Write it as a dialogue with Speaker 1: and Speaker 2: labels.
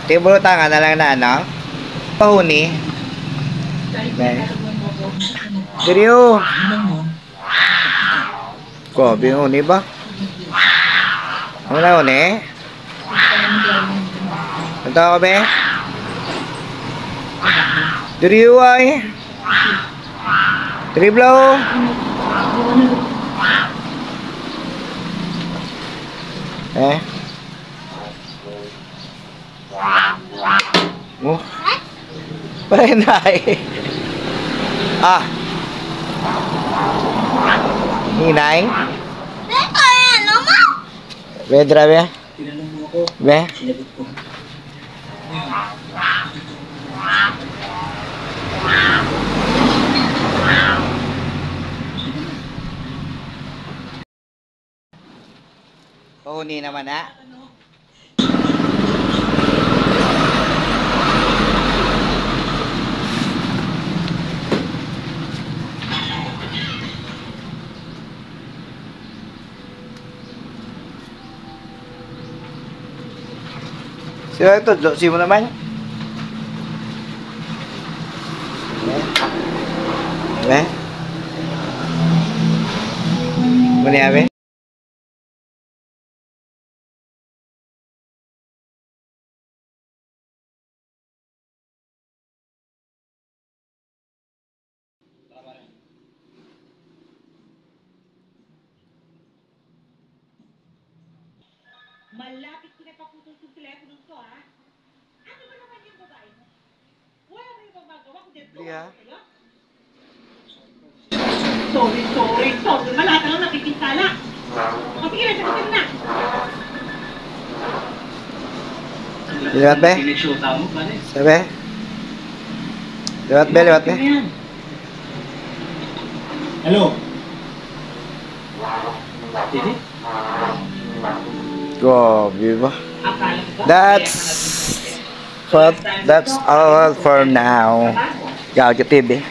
Speaker 1: Tibulutangan na lang na, no? Pahuni. Seryo. Ko, binuni ba? Ano na huni? Ito ako, be? Seryo ay. Triblo. Oh. Parenay. Ah. Hinay. Be, drabe. Be. Pahuni naman na. Sino ito? Si mo naman? Be? Muna ya, be?
Speaker 2: Malapit ko na paputol yung telepono ko, ha? Ano ba naman yung babae mo? Wala na yung magagawa kung dito ako kayo? Sorry. Malata lang nakikintala. Sige na, sagutin na.
Speaker 1: Liwat, be? Sabi? Liwat, be?
Speaker 3: Hello? Sige?
Speaker 1: Grabe ba? That's all for now. Gagawin TV.